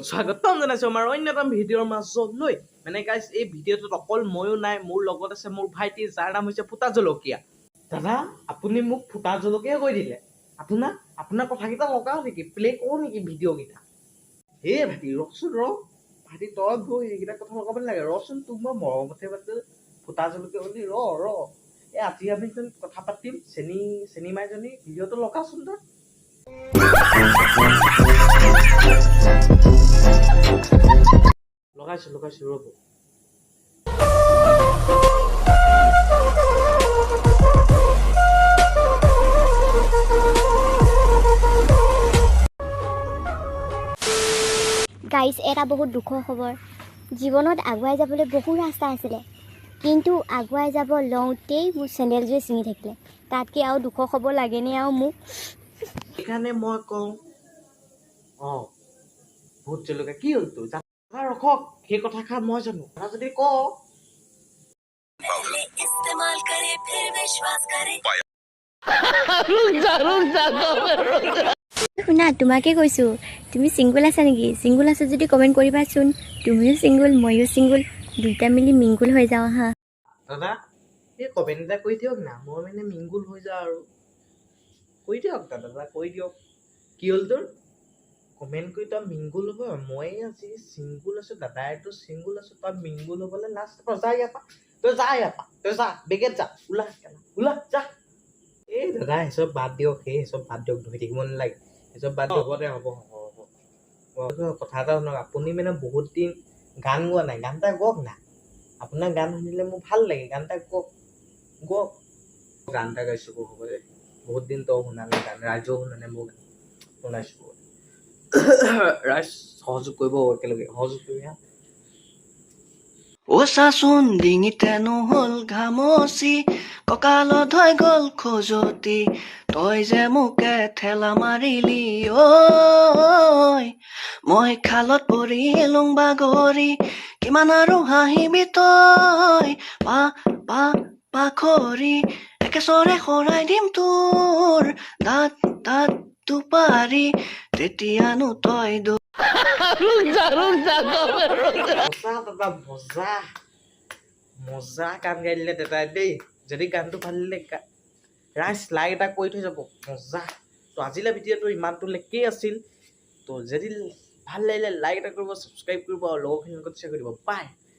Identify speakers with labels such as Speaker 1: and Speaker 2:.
Speaker 1: স্বাগতম জনাইছো আমাৰ অন্যতম ভিডিঅ'ৰ মাজলৈ মানে গাইজ এই ভিডিঅ'টোত অকল ময়ো নাই মোৰ লগত আছে মোৰ ভাইটি যাৰ নাম হৈছে ফুটা জলকীয়া দাদা আপুনি মোক ফুটা জলকীয়া কৈ দিলে আপোনাৰ কথাকেইটা লগাও নেকি প্লে কৰোঁ নেকি ভিডিঅ'কেইটা হে ভাইটি ৰচোন ভাইটি তই গৈ এইকেইটা কথা লগাব নালাগে ৰচোন তোক মই মৰমতে পাতিল ফুটা জলকীয়া বুলি এই আজি আমি কথা পাতিম চেনী মাইজনী ভিডিঅ'টো লগাচোন তই লগাইছো ৰ'ব
Speaker 2: গাইজ এটা বহুত দুখৰ খবৰ জীৱনত আগুৱাই যাবলৈ বহু ৰাস্তা আছিলে কিন্তু আগুৱাই যাব লওঁতেই মোৰ চেণ্ডেলযোৰে ছিঙি থাকিলে তাতকৈ আৰু দুখৰ খবৰ লাগেনে আৰু মোক
Speaker 1: সেইকাৰণে মই কওঁ ভোট জলকীয়া কি হ'ল তোৰ ৰখক সেই কথাষাৰ মই জানো কথা যদি কওঁ
Speaker 2: শুনা তোমাকে কৈছোঁ তুমি ছিংগুল আছা নেকি ছিংগুল আছা যদি কমেণ্ট কৰিবাচোন তুমিও ছিংগুল ময়ো ছিংগুল দুইটা মিলি মিংগুল হৈ যাওঁ হা
Speaker 1: দাদা এই কমেণ্ট এটা কৰি দিয়ক না মই মানে মিংগুল হৈ যাওঁ আৰু কৈ দিয়ক দাদা কৈ দিয়ক কি হ'ল তোৰ কমেণ্ট কৰি তই মিংগুল হ'ব মই আজি ছিংগুল আছোঁ দাদাইতো ছিংগুল আছোঁ তই মিংগুল হ'বলৈ লাষ্ট তই যা বেগেত যা ওলা যা এই দাদা সেইচব বাদ দিয়ক ধৰি থাকিব নালাগে সেইচব বাদ দিয়ক হ'ব কথা এটা শুনক আপুনি মানে বহুত দিন গান গোৱা নাই গান এটা গাওক না আপোনাৰ গান শুনিলে মোৰ ভাল লাগে গান এটা গাওক গান এটা গাইছোঁ হ'ব যে বহুত দিন তই শুনা নাই গান ৰাইজেও শুনা নাই মোৰ গান শুনাইছোঁ ৰাইজ সহযোগ কৰিব একেলগে সহযোগ কৰি হা
Speaker 3: চাচোন ডিঙিতে নহ'ল ঘামচি কঁকালত হৈ গ'ল খজুৱতি তই যে মোকে ঠেলা মাৰিলি ঐ মই খালত পৰিলোঁ বাগৰি কিমান আৰু হাঁহিবি তই পাখৰি একেচৰে শৰাই দিম তোৰ দাঁত দুপাৰি তেতিয়ানো তই
Speaker 1: মজা গান গাই দিলে দাদাই দেই যদি গানটো ভাল দিলে ৰাইজ লাইক এটা কৰি থৈ যাব মজা তো আজিলৈ ভিডিঅ'টো ইমানটোলৈকে আছিল তো যদি ভাল লাগিলে লাইক এটা কৰিব ছাবস্ক্ৰাইব কৰিব আৰু লগৰখিনিৰ লগত শ্বেয়াৰ কৰি দিব বাই